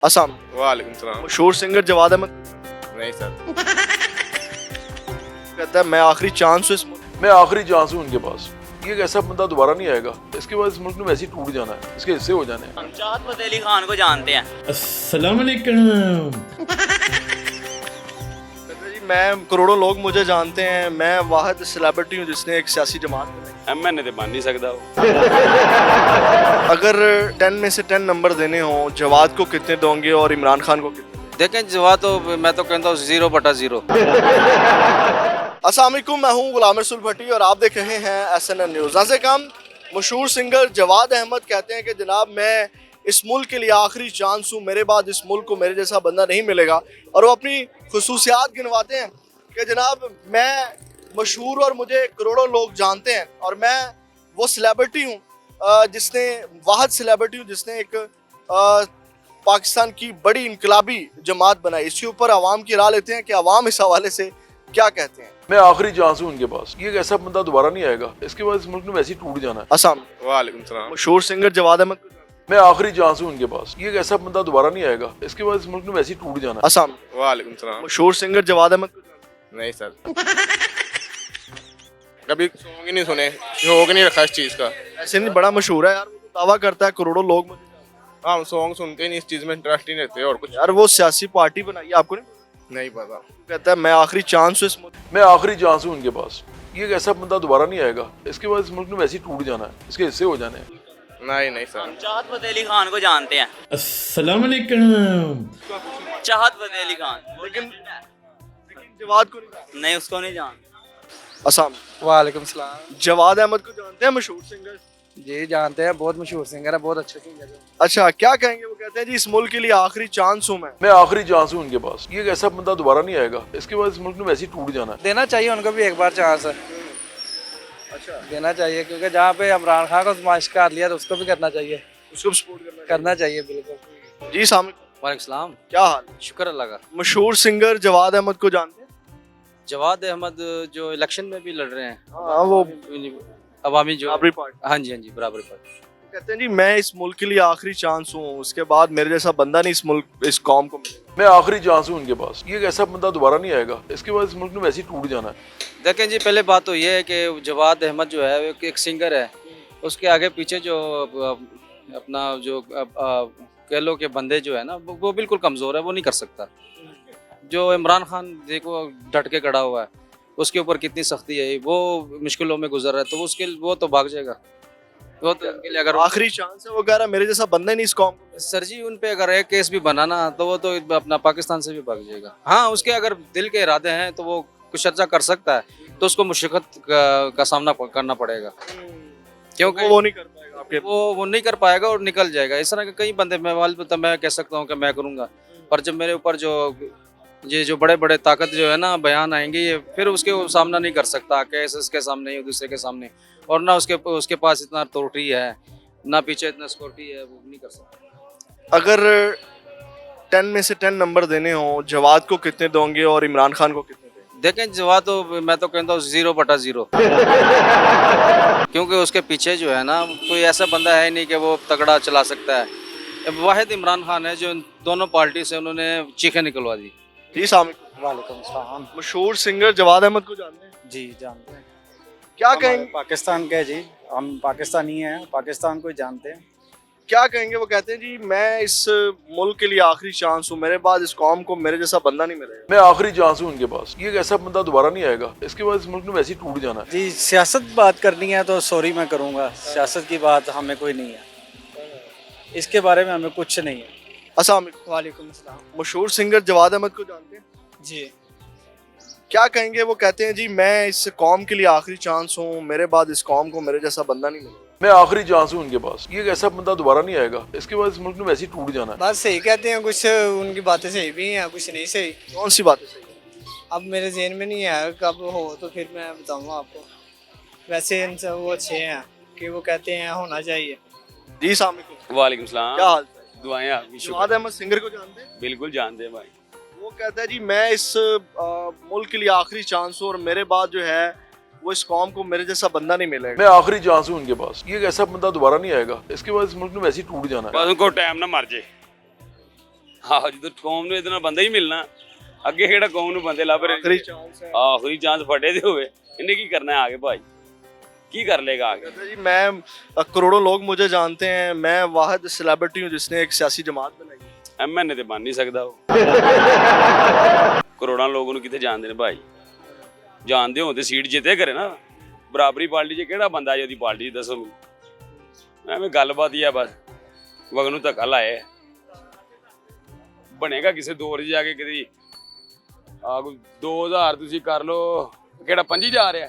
असम वालेकुम सलाम। मशहूर सिंगर जवाद अहमद नहीं सर। कहता है मैं आखिरी चांस हूँ इस मुल्क मैं आखिरी चांस हूँ उनके पास। ये एक ऐसा बंदा दोबारा नहीं आएगा, इसके बाद इस मुल्क में वैसे ही टूट जाना है, इसके हिस्से हो जाने हैं। हम चाहत फतेह अली खान को जानते हैं। अस्सलाम वालेकुम। कहता है जी मैं करोड़ों लोग मुझे जानते हैं, मैं वाहिद सेलिब्रिटी हूँ जिसने एक सियासी जमात बनाई। मैंने तो मान नहीं सकता वो। अगर 10 में से 10 नंबर देने हों जवाद को कितने दोगे और इमरान खान को कितने? देखें जवाब तो मैं तो कहता हूँ 0/0। अस्सलाम वालेकुम, मैं हूँ गुलाम रसूल भट्टी और आप देख रहे हैं SNN न्यूज़। से कम मशहूर सिंगर जवाद अहमद कहते हैं कि जनाब मैं इस मुल्क के लिए आखिरी चांस हूँ, मेरे बाद इस मुल्क को मेरे जैसा बंदा नहीं मिलेगा। और वो अपनी खुसूसियात गिनवाते हैं कि जनाब मैं मशहूर और मुझे करोड़ों लोग जानते हैं और मैं वो सेलिब्रिटी हूँ जिसने वाहिद सेलिब्रिटी हूँ जिसने एक पाकिस्तान की बड़ी इनकलाबी जमात बनाई। इसके ऊपर आवाम की राय लेते हैं कि आवाम इस हवाले से क्या कहते हैं। मैं आखिरी चांस हूँ उनके पास। ये एक ऐसा बंदा दोबारा नहीं आएगा, इसके बाद इस मुल्क में वैसे ही टूट जाना है। असम वालेकुम सलाम। मशहूर सिंगर जवाद अहमद मैं आखिरी चांस हूँ उनके पास। ये एक ऐसा बंदा दोबारा नहीं आएगा, इसके बाद इस मुल्क में वैसे ही टूट जाना है। असम वालेकुम सलाम। मशहूर सिंगर जवाद अहमद नहीं सर। कभी सॉन्ग ही नहीं सुने, शौक नहीं रखा इस चीज़ का। ऐसे नहीं, बड़ा मशहूर है यार, वो तो दावा करता है करोड़ों लोग मुझे जानते हम सॉन्ग सुनते ही नहीं, इस चीज़ में इंटरेस्ट ही नहीं रहते और कुछ हैं। यार वो सियासी पार्टी बनाई है, आपको नहीं पता? नहीं पता। कहता है मैं आखिरी चांस हूँ इस मुल्क। मैं आखिरी चांस हूँ उनके पास। ये एक ऐसा बंदा दोबारा नहीं आएगा, इसके बाद इस मुल्क में वैसे ही टूट जाना है, इसके हिस्से हो जाने हैं। नहीं सर। हम चाहत फतेह अली खान को जानते हैं। अस्सलाम वालेकुम। चाहत फतेह अली खान लेकिन जवाद को नहीं। नहीं, उसको नहीं जानते। असम वालेकुम सलाम। जवाद अहमद को जानते हैं, मशहूर सिंगर। जी जानते हैं, बहुत मशहूर सिंगर है, बहुत अच्छे सिंगर है। अच्छा क्या कहेंगे? वो कहते हैं जी इस मुल्क के लिए आखिरी चांस हूँ मैं आखिरी चांस हूँ उनके पास। ये एक ऐसा बंदा दोबारा नहीं आएगा, इसके बाद इस मुल्क में वैसे ही टूट जाना है। देना चाहिए उनको भी एक बार चांस। अच्छा देना चाहिए क्योंकि जहाँ पे इमरान खान को समाज कर लिया तो उसको भी करना चाहिए। उसको सपोर्ट करना चाहिए बिल्कुल। जी सामने वालेकुम सलाम। क्या हाल? शुक्र अल्लाह का। मशहूर सिंगर जवाद अहमद को जानते हैं? जवाद अहमद जो इलेक्शन में भी लड़ रहे हैं, हाँ वो अवामी जो बाबरी पार्टी। हाँ जी बराबर पार्टी। कहते हैं जी मैं इस मुल्क के लिए आखिरी चांस हूँ, उसके बाद मेरे जैसा बंदा नहीं इस मुल्क इस कौम को मिलेगा। मैं आखिरी चांस हूँ उनके पास। ये एक ऐसा बंदा दोबारा नहीं आएगा, इसके बाद इस मुल्क में वैसे ही टूट जाना है। देखें जी, पहले बात तो ये है कि जवाद अहमद जो है वो एक सिंगर है, उसके आगे पीछे जो अपना जो कह लो कि बंदे जो है ना वो बिल्कुल कमज़ोर है, वो नहीं कर सकता। जो इमरान खान देखो डट के खड़ा हुआ है, उसके ऊपर कितनी सख्ती है, वो मुश्किलों में गुजर रहा है, तो उसके वो तो भाग जाएगा। वो तो उनके लिए अगर आखिरी चांस है, वो कह रहा है मेरे जैसा बंदा ही नहीं इस कौम को। सर जी उन पे अगर एक केस भी बनाना तो वो तो अपना पाकिस्तान से भी भाग जाएगा। हाँ, उसके अगर दिल के इरादे हैं तो वो कुछ अच्छा कर सकता है, तो उसको मुश्किल का सामना करना पड़ेगा, क्योंकि वो नहीं कर पाएगा आपके। वो नहीं कर पाएगा और निकल जाएगा। इस तरह के कई बंदे मैं कह सकता हूँ कि मैं करूँगा, पर जब मेरे ऊपर जो बड़े बड़े ताकत जो है ना बयान आएंगे, ये फिर उसके वो सामना नहीं कर सकता केस इसके सामने या दूसरे के सामने, और ना उसके पास इतना अथॉरिटी है, ना पीछे इतना सिक्योरिटी है, वो नहीं कर सकता। अगर 10 में से 10 नंबर देने हों जवाद को कितने दोगे और इमरान खान को कितने देंगे? देखें जवाब तो मैं तो कहता हूँ 0/0। क्योंकि उसके पीछे जो है ना कोई ऐसा बंदा है नहीं कि वो तगड़ा चला सकता है। वाहिद इमरान खान है जो दोनों पार्टी से उन्होंने चीखें निकलवा दी। जी सामने वालेकुम सलाम। मशहूर सिंगर जवाद अहमद को जानते हैं? जी जानते हैं। क्या हमारे कहेंगे? पाकिस्तान के जी, हम पाकिस्तानी हैं, पाकिस्तान को जानते हैं। क्या कहेंगे? वो कहते हैं जी मैं इस मुल्क के लिए आखिरी चांस हूँ, मेरे बाद इस कौम को मेरे जैसा बंदा नहीं मिलेगा। मैं आखिरी चांस हूँ उनके पास। ये एक ऐसा बंदा दोबारा नहीं आएगा, इसके बाद इस मुल्क में वैसे ही टूट जाना है। जी सियासत बात करनी है तो सॉरी मैं करूँगा, सियासत की बात हमें कोई नहीं है, इसके बारे में हमें कुछ नहीं है। अस्सलाम वालेकुम। वालेकुम सलाम। मशहूर सिंगर जवाद अहमद को जानते हैं? जी क्या कहेंगे? वो कहते हैं जी मैं इस कौम के लिए आखिरी चांस हूँ, मेरे बाद इस कौम को मेरे जैसा बंदा नहीं मिलेगा। मैं आखिरी चांस हूँ उनके पास। ये एक ऐसा बंदा दोबारा नहीं आएगा, इसके बाद इस मुल्क में वैसे ही टूट जाना है। बात सही कहते हैं, कुछ उनकी बातें सही भी हैं, कुछ नहीं सही। कौन सी बात है सही? अब मेरे जहन में नहीं है, कब हो तो फिर मैं बताऊंगा आपको। वैसे इनसे वो अच्छे हैं कि वो कहते हैं होना चाहिए। जी सामने वालेकुम सलाम। क्या हाल है? दुआएं आपकी। जवाद अहमद सिंगर को जानते हैं? बिल्कुल जानते हैं भाई। वो कहता है जी मैं इस मुल्क के लिए आखिरी चांस हूँ और मेरे बाद जो है वो इस कौम को मेरे जैसा बंदा नहीं मिलेगा। मैं आखिरी चांस हूँ उनके पास। ये एक ऐसा बंदा दोबारा नहीं आएगा, इसके बाद इस मुल्क में वैसे ही टूट जाना है। बस उनको टाइम ना मर जाए। ਆਹ ਜਦੋਂ ਕੌਮ ਨੂੰ ਇਹਦੇ ਨਾਲ ਬੰਦਾ ਹੀ ਮਿਲਣਾ, ਅੱਗੇ ਕਿਹੜਾ ਕੌਮ ਨੂੰ ਬੰਦੇ ਲੱਭ ਰਹੇ। आखिरी चांस है। ਆਖਰੀ ਚਾਂਸ ਫਟੇ ਦੇ ਹੋਵੇ, ਇਹਨੇ ਕੀ ਕਰਨਾ ਹੈ ਆਗੇ ਭਾਈ, ਕੀ ਕਰ ਲੇਗਾ आगे। कहते हैं जी मैं करोड़ों लोग मुझे जानते हैं, मैं वाहिद सेलिब्रिटी हूँ जिसने एक सियासी जमात बनाई। ਐਮਐਨਏ ਤੇ ਬਣ ਨਹੀਂ ਸਕਦਾ ਉਹ। ਕਰੋੜਾਂ ਲੋਕ ਨੂੰ ਕਿੱਥੇ ਜਾਣਦੇ ਨੇ ਭਾਈ, ਜਾਣਦੇ ਹੋਣ ਤੇ ਸੀਟ ਜਿੱਤੇ ਕਰੇ ਨਾ। ਬਰਾਬਰੀ ਪਾਰਟੀ 'ਚ ਕਿਹੜਾ ਬੰਦਾ ਜੀ ਉਹਦੀ ਪਾਰਟੀ 'ਚ ਦੱਸੋ ਮੈਨੂੰ। ਐਵੇਂ ਗੱਲਬਾਤ ਹੀ ਆ ਬਸ, ਵਗ ਨੂੰ ਧੱਕਾ ਲਾਏ ਬਣੇਗਾ ਕਿਸੇ ਦੌਰ 'ਚ ਜਾ ਕੇ ਕਿਤੇ ਆ 2000 ਤੁਸੀਂ ਕਰ ਲਓ, ਕਿਹੜਾ 25 ਜਾ ਰਿਹਾ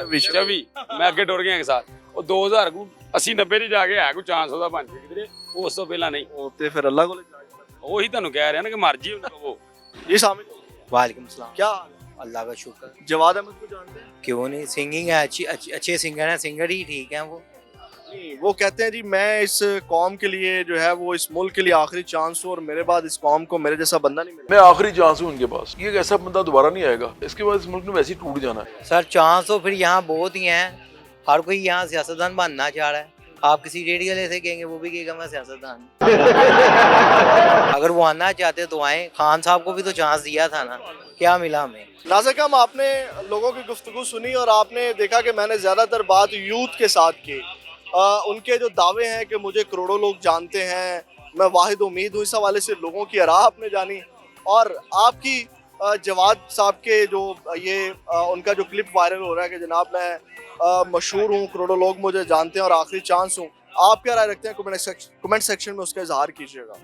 24 ਮੈਂ ਅੱਗੇ ਟੁਰ ਗਿਆ ਇੱਕ ਸਾਲ, ਉਹ 2000 ਕੋ 80 90 'ਚ ਜਾ ਕੇ ਹੈ ਕੋਈ ਚਾਂਸ ਉਹਦਾ ਬਣ ਕੇ ਕਿਧਰੇ, ਉਸ ਤੋਂ ਪਹਿਲਾਂ ਨਹੀਂ। ਉਹ ਤੇ ਫਿਰ ਅੱਲਾਹ ਕੋਲ ਉਹੀ ਤੁਹਾਨੂੰ ਕਹਿ ਰਿਹਾ ਨਾ ਕਿ ਮਰਜੀ ਉਹਨੂੰ ਕਹੋ। ये सामने वालेकुम सलाम। क्या अल्लाह का शुक्र। जवाद अहमद को जानते हैं? क्यों नहीं, सिंगिंग है अच्छी, अच्छे सिंगर हैं, सिंगर ही ठीक हैं वो। नहीं, वो कहते हैं जी मैं इस कौम के लिए जो है वो इस मुल्क के लिए आखिरी चांस हूँ और मेरे बाद इस कौम को मेरे जैसा बंदा नहीं मिला। मैं आखिरी चांस हूँ उनके पास, ये एक ऐसा बंदा दोबारा नहीं आएगा, इसके बाद इस मुल्क ने वैसे ही टूट जाना है। सर चांस तो फिर यहाँ बहुत ही हैं, हर कोई यहाँ सियासतदान बनना चाह रहा है। आप किसी रेडियो वाले से कहेंगे वो भी कहेगा मैं सियासतदान हूं। अगर वो आना चाहते तो आए, खान साहब को भी तो चांस दिया था ना, क्या मिला हमें। नाज़िर, आपने लोगों की गुफ्तगू सुनी और आपने देखा कि मैंने ज़्यादातर बात यूथ के साथ की। उनके जो दावे हैं कि मुझे करोड़ों लोग जानते हैं, मैं वाहिद उम्मीद हूँ, इस हवाले से लोगों की राह आपने जानी। और आपकी जवाद साहब के जो ये उनका जो क्लिप वायरल हो रहा है कि जनाब मैं मशहूर हूँ, करोड़ों लोग मुझे जानते हैं और आखिरी चांस हूँ, आप क्या राय रखते हैं? कमेंट सेक्शन में उसका इजहार कीजिएगा।